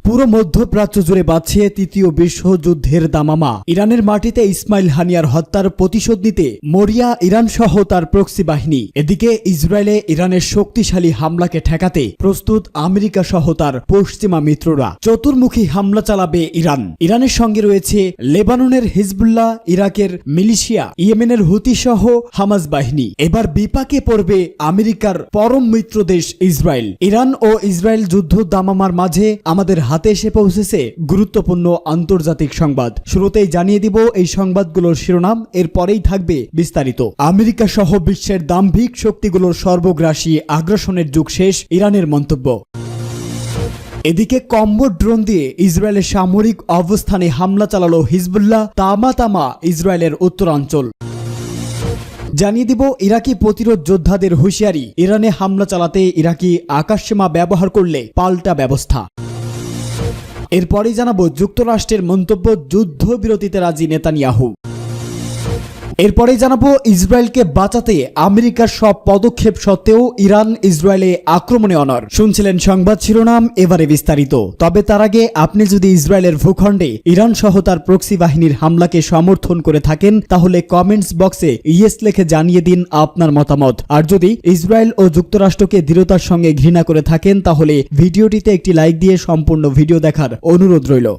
পুরো মধ্যপ্রাচ্য জুড়ে বাজছে তৃতীয় বিশ্বযুদ্ধের দামামা। ইরানের মাটিতে ইসমাইল হানিয়ার হত্যার প্রতিশোধ নিতে মরিয়া ইরান সহ তার প্রক্সি বাহিনী। এদিকে ইসরায়েলে ইরানের শক্তিশালী হামলাকে ঠেকাতে প্রস্তুত আমেরিকা সহ তার পশ্চিমা মিত্ররা। চতুর্মুখী হামলা চালাবে ইরান। ইরানের সঙ্গে রয়েছে লেবাননের হিজবুল্লাহ, ইরাকের মিলিশিয়া, ইয়েমেনের হুতি সহ হামাস বাহিনী। এবার বিপাকে পড়বে আমেরিকার পরম মিত্র দেশ ইসরায়েল। ইরান ও ইসরায়েল যুদ্ধ দামামার মাঝে আমাদের হাতে এসে পৌঁছেছে গুরুত্বপূর্ণ আন্তর্জাতিক সংবাদ। শুরুতেই জানিয়ে দিব এই সংবাদগুলোর শিরোনাম, এরপরেই থাকবে বিস্তারিত। আমেরিকা সহ বিশ্বের দাম্ভিক শক্তিগুলোর সর্বগ্রাসী আগ্রাসনের যুগ শেষ, ইরানের মন্তব্য। এদিকে কম্বো ড্রোন দিয়ে ইসরায়েলের সামরিক অবস্থানে হামলা চালালো হিজবুল্লাহ, তামা ইসরায়েলের উত্তরাঞ্চল। জানিয়ে দিব ইরাকি প্রতিরোধ যোদ্ধাদের হুঁশিয়ারি, ইরানে হামলা চালাতে ইরাকি আকাশসীমা ব্যবহার করলে পাল্টা ব্যবস্থা। এরপরেই জানাবো যুক্তরাষ্ট্রের মন্তব্য, যুদ্ধবিরতিতে রাজি নেতানিয়াহু। এরপরেই জানাবো ইসরায়েলকে বাঁচাতে আমেরিকার সব পদক্ষেপ সত্ত্বেও ইরান ইসরায়েলে আক্রমণে অনড়। শুনছিলেন সংবাদ শিরোনাম, এবারে বিস্তারিত। তবে তার আগে আপনি যদি ইসরায়েলের ভূখণ্ডে ইরান সহ তার প্রক্সি বাহিনীর হামলাকে সমর্থন করে থাকেন তাহলে কমেন্টস বক্সে ইয়েস লিখে জানিয়ে দিন আপনার মতামত। আর যদি ইসরায়েল ও যুক্তরাষ্ট্রকে দৃঢ়তার সঙ্গে ঘৃণা করে থাকেন তাহলে ভিডিওটিতে একটি লাইক দিয়ে সম্পূর্ণ ভিডিও দেখার অনুরোধ রইল।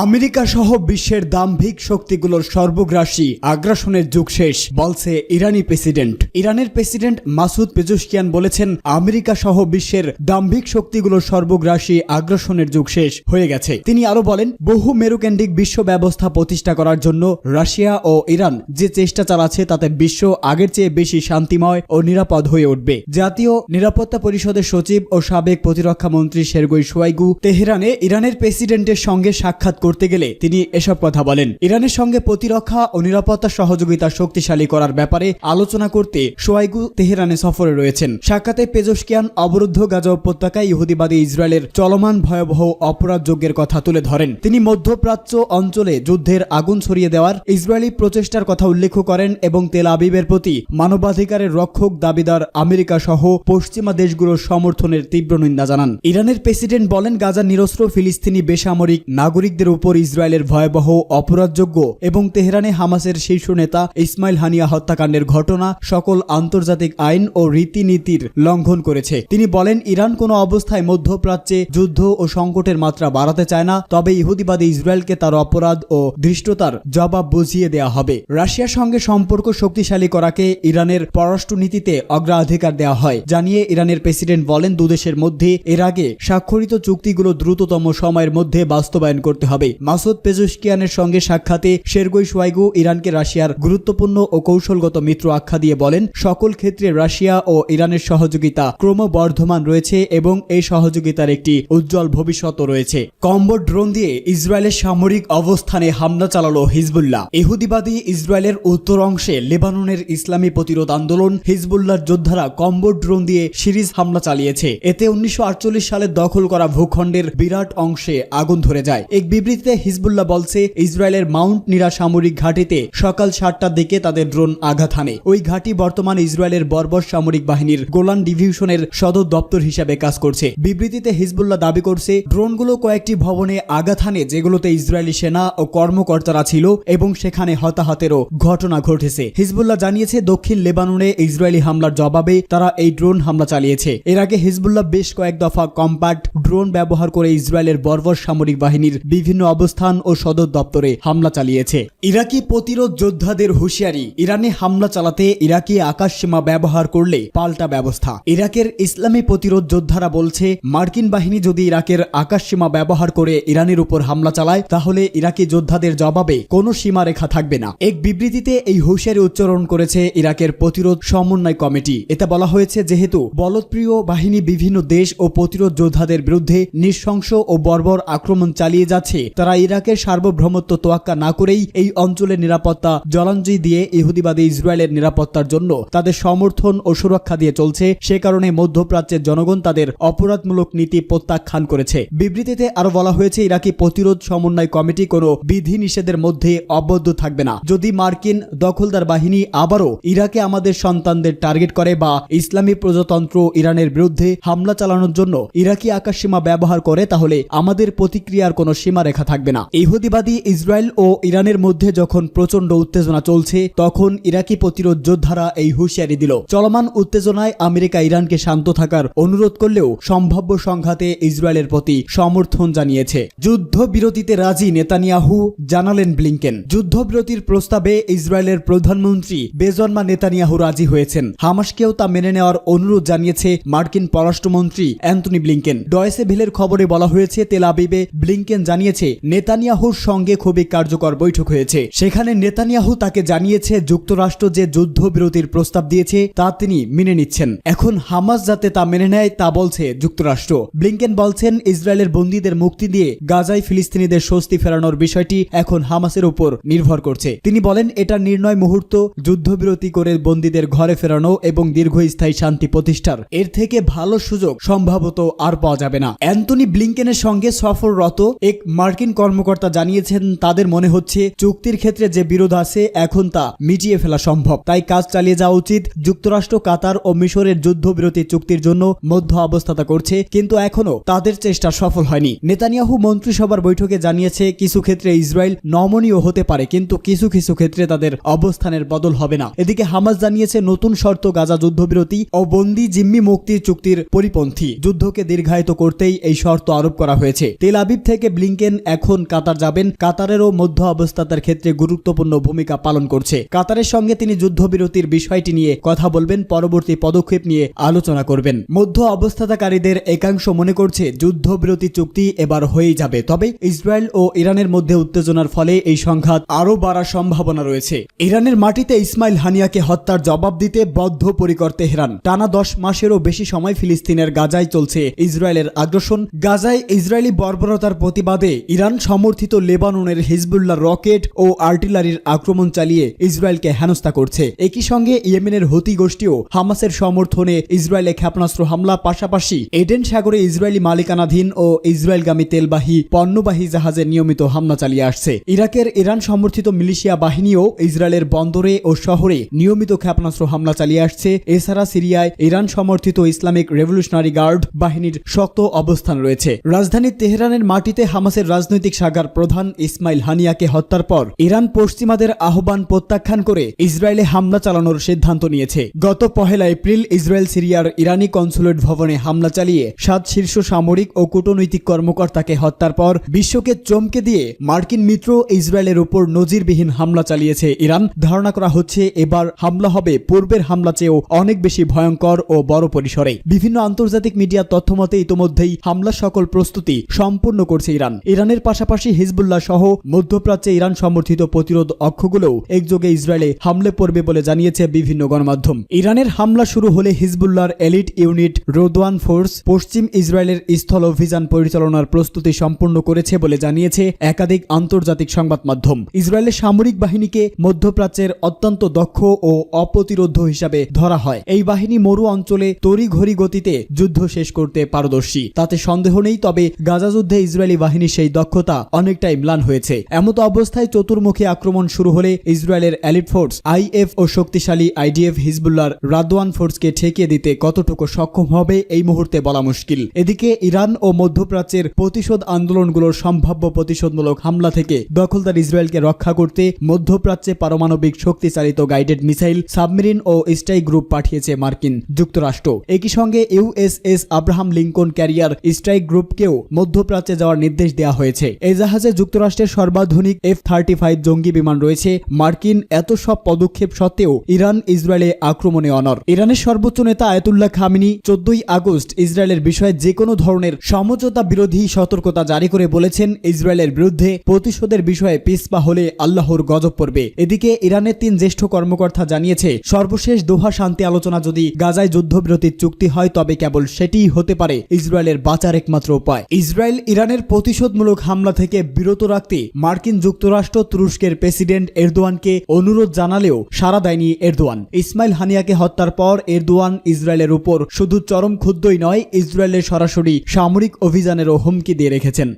আমেরিকা সহ বিশ্বের দাম্ভিক শক্তিগুলোর সর্বগ্রাসী আগ্রাসনের যুগ শেষ, বলছে ইরানি প্রেসিডেন্ট। ইরানের প্রেসিডেন্ট মাসুদ পেজেশকিয়ান বলেছেন, আমেরিকা সহ বিশ্বের দাম্ভিক শক্তিগুলোর সর্বগ্রাসী আগ্রাসনের যুগ শেষ হয়ে গেছে। তিনি আরো বলেন, বহু মেরুকেন্দ্রিক বিশ্ব ব্যবস্থা প্রতিষ্ঠা করার জন্য রাশিয়া ও ইরান যে চেষ্টা চালাচ্ছে তাতে বিশ্ব আগের চেয়ে বেশি শান্তিময় ও নিরাপদ হয়ে উঠবে। জাতীয় নিরাপত্তা পরিষদের সচিব ও সাবেক প্রতিরক্ষা মন্ত্রী সের্গেই শোয়াইগু তেহরানে ইরানের প্রেসিডেন্টের সঙ্গে সাক্ষাৎ করতে গেলে তিনি এসব কথা বলেন। ইরানের সঙ্গে প্রতিরক্ষা ও নিরাপত্তা সহযোগিতা শক্তিশালী করার ব্যাপারে আলোচনা করতে শোয়াইগু তেহরানে সফরে রয়েছেন। সাক্ষাতে পেজেশকিয়ান অবরুদ্ধ গাজা উপত্যকায় ইহুদিবাদী ইসরায়েলের চলমান ভয়াবহ অপরাধ যজ্ঞের কথা তুলে ধরেন। তিনি মধ্যপ্রাচ্য অঞ্চলে যুদ্ধের আগুন ছড়িয়ে দেওয়ার ইসরায়েলি প্রচেষ্টার কথা উল্লেখ করেন এবং তেল আবিবের প্রতি মানবাধিকারের রক্ষক দাবিদার আমেরিকা সহ পশ্চিমা দেশগুলোর সমর্থনের তীব্র নিন্দা জানান। ইরানের প্রেসিডেন্ট বলেন, গাজার নিরস্ত্র ফিলিস্তিনি বেসামরিক নাগরিকদের উপর ইসরায়েলের ভয়াবহ অপরাধযোগ্য এবং তেহরানে হামাসের শীর্ষ নেতা ইসমাইল হানিয়া হত্যাকাণ্ডের ঘটনা সকল আন্তর্জাতিক আইন ও রীতিনীতির লঙ্ঘন করেছে। তিনি বলেন, ইরান কোনো অবস্থায় মধ্যপ্রাচ্যে যুদ্ধ ও সংকটের মাত্রা বাড়াতে চায় না, তবে ইহুদিবাদী ইসরায়েলকে তার অপরাধ ও ধৃষ্টতার জবাব বুঝিয়ে দেওয়া হবে। রাশিয়ার সঙ্গে সম্পর্ক শক্তিশালী করাকে ইরানের পররাষ্ট্রনীতিতে অগ্রাধিকার দেওয়া হয় জানিয়ে ইরানের প্রেসিডেন্ট বলেন, দুদেশের মধ্যে এর আগে স্বাক্ষরিত চুক্তিগুলো দ্রুততম সময়ের মধ্যে বাস্তবায়ন করতে হবে। মাসুদ পেজেশকিয়ানের সঙ্গে সাক্ষাতে সের্গেই শোয়াইগু ইরানকে রাশিয়ার গুরুত্বপূর্ণ ও কৌশলগত মিত্র আখ্যা দিয়ে বলেন, সকল ক্ষেত্রে রাশিয়া ও ইরানের সহযোগিতা ক্রমবর্ধমান রয়েছে এবং এই সহযোগিতার একটি উজ্জ্বল ভবিষ্যৎও রয়েছে। কম্বো ড্রোন দিয়ে ইসরায়েলের সামরিক অবস্থানে হামলা চালালো হিজবুল্লাহ। ইহুদিবাদী ইসরায়েলের উত্তর অংশে লেবাননের ইসলামী প্রতিরোধ আন্দোলন হিজবুল্লাহর যোদ্ধারা কম্বো ড্রোন দিয়ে সিরিজ হামলা চালিয়েছে। এতে 1948 সালে দখল করা ভূখণ্ডের বিরাট অংশে আগুন ধরে যায়। এক বিবৃতিতে হিজবুল্লাহ বলছে, ইসরায়েলের মাউন্ট নিরা সামরিক ঘাঁটিতে সকাল 7টার দিকে তাদের ড্রোন আঘাত হানে। ওই ঘাঁটি বর্তমানে ইসরায়েলের বর্বর সামরিক বাহিনীর গোলান ডিভিশনের সদর দপ্তর হিসেবে কাজ করছে। বিবৃতিতে হিজবুল্লাহ দাবি করছে, ড্রোনগুলো কয়েকটি ভবনে আঘাত হানে যেগুলোতে ইসরায়েলি সেনা ও কর্মকর্তারা ছিল এবং সেখানে হতাহতেরও ঘটনা ঘটেছে। হিজবুল্লাহ জানিয়েছে, দক্ষিণ লেবাননে ইসরায়েলি হামলার জবাবে তারা এই ড্রোন হামলা চালিয়েছে। এর আগে হিজবুল্লাহ বেশ কয়েক দফা কম্প্যাক্ট ড্রোন ব্যবহার করে ইসরায়েলের বর্বর সামরিক বাহিনীর বিভিন্ন অবস্থান ও সদর দপ্তরে হামলা চালিয়েছে। ইরাকি প্রতিরোধ যোদ্ধাদের হুঁশিয়ারি, ইরানে হামলা চালাতে ইরাকি আকাশসীমা ব্যবহার করলে পাল্টা ব্যবস্থা। ইরাকের ইসলামী প্রতিরোধ যোদ্ধারা বলছে, মার্কিন বাহিনী যদি ইরাকের আকাশসীমা ব্যবহার করে ইরানের উপর হামলা চালায় তাহলে ইরাকি যোদ্ধাদের জবাবে কোনো সীমারেখা থাকবে না। এক বিবৃতিতে এই হুঁশিয়ারি উচ্চারণ করেছে ইরাকের প্রতিরোধ সমন্বয় কমিটি। এতে বলা হয়েছে, যেহেতু বলদপ্রিয় বাহিনী বিভিন্ন দেশ ও প্রতিরোধ যোদ্ধাদের বিরুদ্ধে নৃশংস ও বর্বর আক্রমণ চালিয়ে যাচ্ছে, তারা ইরাকের সার্বভৌমত্ব তোয়াক্কা না করেই এই অঞ্চলের নিরাপত্তা জলাঞ্জলি দিয়ে ইহুদিবাদী ইসরায়েলের নিরাপত্তার জন্য তাদের সমর্থন ও সুরক্ষা দিয়ে চলছে। সে কারণে মধ্যপ্রাচ্যের জনগণ তাদের অপরাধমূলক নীতি প্রত্যাখ্যান করেছে। বিবৃতিতে আরো বলা হয়েছে, ইরাকি প্রতিরোধ সমন্বয় কমিটি কোনো বিধিনিষেধের মধ্যে আবদ্ধ থাকবে না। যদি মার্কিন দখলদার বাহিনী আবারও ইরাকে আমাদের সন্তানদের টার্গেট করে বা ইসলামী প্রজাতন্ত্র ইরানের বিরুদ্ধে হামলা চালানোর জন্য ইরাকি আকাশসীমা ব্যবহার করে, তাহলে আমাদের প্রতিক্রিয়ার কোনো সীমারেখা থাকবে না। ইহুদিবাদী ইসরায়েল ও ইরানের মধ্যে যখন প্রচন্ড উত্তেজনা চলছে, তখন ইরাকি প্রতিরোধ যোদ্ধারা এই হুঁশিয়ারি দিল। চলমান উত্তেজনায় আমেরিকা ইরানকে শান্ত থাকার অনুরোধ করলেও সম্ভাব্য সংঘাতে ইসরায়েলের প্রতি সমর্থন জানিয়েছে। যুদ্ধবিরতিতে রাজি নেতানিয়াহু, জানালেন ব্লিংকেন। যুদ্ধবিরতির প্রস্তাবে ইসরায়েলের প্রধানমন্ত্রী বেঞ্জামিন নেতানিয়াহু রাজি হয়েছেন। হামাসকেও তা মেনে নেওয়ার অনুরোধ জানিয়েছে মার্কিন পররাষ্ট্রমন্ত্রী অ্যান্টনি ব্লিংকেন। ডয়েচে ভেলের খবরে বলা হয়েছে, তেল আবিবে ব্লিংকেন জানিয়েছে নেতানিয়াহুর সঙ্গে খুবই কার্যকর বৈঠক হয়েছে। সেখানে নেতানিয়াহু তাকে জানিয়েছে যুক্তরাষ্ট্র যে যুদ্ধবিরতির প্রস্তাব দিয়েছে তা তিনি মেনে নিচ্ছেন। এখন হামাস যাতে তা মেনে নেয় তা বলছে যুক্তরাষ্ট্র। ব্লিংকেন বলছেন, ইসরায়েলের বন্দীদের মুক্তি দিয়ে গাজায় ফিলিস্তিনিদের স্বস্তি ফেরানোর বিষয়টি এখন হামাসের উপর নির্ভর করছে। তিনি বলেন, এটা নির্ণয় মুহূর্ত, যুদ্ধবিরতি করে বন্দীদের ঘরে ফেরানো এবং দীর্ঘস্থায়ী শান্তি প্রতিষ্ঠার। এর থেকে ভালো সুযোগ সম্ভবত আর পাওয়া যাবে না। অ্যান্টনি ব্লিংকেনের সঙ্গে সফররত এক মার্কিন কর্মকর্তা জানিয়েছেন, তাদের মনে হচ্ছে চুক্তির ক্ষেত্রে যে বিরোধ আছে এখন তা মিটিয়ে ফেলা সম্ভব, তাই কাজ চালিয়ে যাওয়া উচিত। যুক্তরাষ্ট্র, কাতার ও মিশরের যুদ্ধবিরতি চুক্তির জন্য মধ্য অবস্থাতা করছে, কিন্তু এখনো তাদের চেষ্টা সফল হয়নি। নেতানিয়াহু মন্ত্রিসভার বৈঠকে জানিয়েছে, কিছু ক্ষেত্রে ইসরায়েল নমনীয় হতে পারে, কিন্তু কিছু কিছু ক্ষেত্রে তাদের অবস্থানের বদল হবে না। এদিকে হামাস জানিয়েছে, নতুন শর্ত গাজা যুদ্ধবিরতি ও বন্দী জিম্মি মুক্তির চুক্তির পরিপন্থী। যুদ্ধকে দীর্ঘায়িত করতেই এই শর্ত আরোপ করা হয়েছে। তেল আবিব থেকে ব্লিংকেন এখন কাতার যাবেন। কাতারেরও মধ্য অবস্থাতার ক্ষেত্রে গুরুত্বপূর্ণ ভূমিকা পালন করছে। কাতারের সঙ্গে তিনি যুদ্ধবিরতির বিষয়টি নিয়ে কথা বলবেন, পরবর্তী পদক্ষেপ নিয়ে আলোচনা করবেন। মধ্য অবস্থাতাকারীদের একাংশ মনে করছে যুদ্ধবিরতি চুক্তি এবার হয়েই যাবে, তবে ইসরায়েল ও ইরানের মধ্যে উত্তেজনার ফলে এই সংঘাত আরও বাড়ার সম্ভাবনা রয়েছে। ইরানের মাটিতে ইসমাইল হানিয়াকে হত্যার জবাব দিতে বদ্ধপরিকর তেহরান। টানা 10 মাসেরও বেশি সময় ফিলিস্তিনের গাজায় চলছে ইসরায়েলের আগ্রাসন। গাজায় ইসরায়েলি বর্বরতার প্রতিবাদে ইরান সমর্থিত লেবাননের হিজবুল্লাহ রকেট ও আর্টিলারির আক্রমণ চালিয়ে ইসরায়েলকে হেনস্থা করছে। একই সঙ্গে ইয়েমেনের হুতি গোষ্ঠীও হামাসের সমর্থনে ইসরায়েলে ক্ষেপণাস্ত্র হামলা, পাশাপাশি এডেন সাগরে ইসরায়েলি মালিকানাধীন ও ইসরায়েলগামী তেলবাহী পণ্যবাহী জাহাজে নিয়মিত হামলা চালিয়ে আসছে। ইরাকের ইরান সমর্থিত মিলিশিয়া বাহিনীও ইসরায়েলের বন্দরে ও শহরে নিয়মিত ক্ষেপণাস্ত্র হামলা চালিয়ে আসছে। এছাড়া সিরিয়ায় ইরান সমর্থিত ইসলামিক রেভলিউশনারি গার্ড বাহিনীর শক্ত অবস্থান রয়েছে। রাজধানী তেহরানের মাটিতে হামাসের রাজনৈতিক শাখার প্রধান ইসমাইল হানিয়াকে হত্যার পর ইরান পশ্চিমাদের আহ্বান প্রত্যাখ্যান করে ইসরায়েলে হামলা চালানোর সিদ্ধান্ত নিয়েছে। গত 1 এপ্রিল ইসরায়েল সিরিয়ার ইরানি কনসুলেট ভবনে হামলা চালিয়ে 7 শীর্ষ সামরিক ও কূটনৈতিক কর্মকর্তাকে হত্যার পর বিশ্বকে চমকে দিয়ে মার্কিন মিত্র ইসরায়েলের উপর নজিরবিহীন হামলা চালিয়েছে ইরান। ধারণা করা হচ্ছে এবার হামলা হবে পূর্বের হামলা চেয়েও অনেক বেশি ভয়ঙ্কর ও বড় পরিসরে। বিভিন্ন আন্তর্জাতিক মিডিয়ার তথ্যমতে ইতোমধ্যেই হামলার সকল প্রস্তুতি সম্পূর্ণ করছে ইরান। ইরানের পাশাপাশি হিজবুল্লাহ সহ মধ্যপ্রাচ্যে ইরান সমর্থিত প্রতিরোধ অক্ষগুলোও একযোগে ইসরায়েলে হামলে পড়বে বলে জানিয়েছে বিভিন্ন গণমাধ্যম। ইরানের হামলা শুরু হলে হিজবুল্লাহর এলিট ইউনিট রোদওয়ান ফোর্স পশ্চিম ইসরায়েলের স্থল অভিযান পরিচালনার প্রস্তুতি সম্পূর্ণ করেছে বলে জানিয়েছে একাধিক আন্তর্জাতিক সংবাদ মাধ্যম। ইসরায়েলের সামরিক বাহিনীকে মধ্যপ্রাচ্যের অত্যন্ত দক্ষ ও অপ্রতিরোধ্য হিসাবে ধরা হয়। এই বাহিনী মরু অঞ্চলে তড়িঘড়ি গতিতে যুদ্ধ শেষ করতে পারদর্শী, তাতে সন্দেহ নেই। তবে গাজা যুদ্ধে ইসরায়েলি বাহিনীর সেই দক্ষতা অনেকটাই ম্লান হয়েছে। এমত অবস্থায় চতুর্মুখী আক্রমণ শুরু হলে ইসরায়েলের এলিট ফোর্স আইএফ ও শক্তিশালী আইডিএফ হিজবুল্লাহর রাদওয়ান ফোর্সকে ঠেকিয়ে দিতে কতটুকু সক্ষম হবে এই মুহূর্তে বলা মুশকিল। এদিকে ইরান ও মধ্যপ্রাচ্যের প্রতিশোধ আন্দোলনগুলোর সম্ভাব্য প্রতিশোধমূলক হামলা থেকে দখলদার ইসরায়েলকে রক্ষা করতে মধ্যপ্রাচ্যে পারমাণবিক শক্তিচালিত গাইডেড মিসাইল, সাবমেরিন ও স্ট্রাইক গ্রুপ পাঠিয়েছে মার্কিন যুক্তরাষ্ট্র। একই সঙ্গে USS Abraham Lincoln carrier strike গ্রুপকেও মধ্যপ্রাচ্যে যাওয়ার নির্দেশ দেওয়া হয়েছে। এই জাহাজে যুক্তরাষ্ট্রের সর্বাধুনিক F-35 জঙ্গি বিমান রয়েছে। মার্কিন এত সব পদক্ষেপ সত্ত্বেও ইরান ইসরায়েলে আক্রমণে অনড়। ইরানের সর্বোচ্চ নেতা আয়াতুল্লাহ খামেনি 14 আগস্ট ইসরায়েলের বিষয়ে যে কোনো ধরনের সমঝোতা বিরোধী সতর্কতা জারি করে বলেছেন, ইসরায়েলের বিরুদ্ধে প্রতিশোধের বিষয়ে পিছপা হলে আল্লাহর গজব পড়বে। এদিকে ইরানের 3 জ্যেষ্ঠ কর্মকর্তা জানিয়েছে, সর্বশেষ দোহা শান্তি আলোচনা যদি গাজায় যুদ্ধবিরতির চুক্তি হয় তবে কেবল সেটিই হতে পারে ইসরায়েলের বাঁচার একমাত্র উপায়। ইসরায়েল ইরানের প্রতিশোধমূলক বিস্ফোরক হামলা থেকে বিরত রাখতে মার্কিন যুক্তরাষ্ট্র তুরস্কের প্রেসিডেন্ট এরদোয়ানকে অনুরোধ জানালেও সাড়া দেয়নি এরদোয়ান। ইসমাইল হানিয়াকে হত্যার পর এরদোয়ান ইসরায়েলের উপর শুধু চরম ক্ষুব্ধই নয়, ইসরায়েলের সরাসরি সামরিক অভিযানেরও হুমকি দিয়ে রেখেছেন।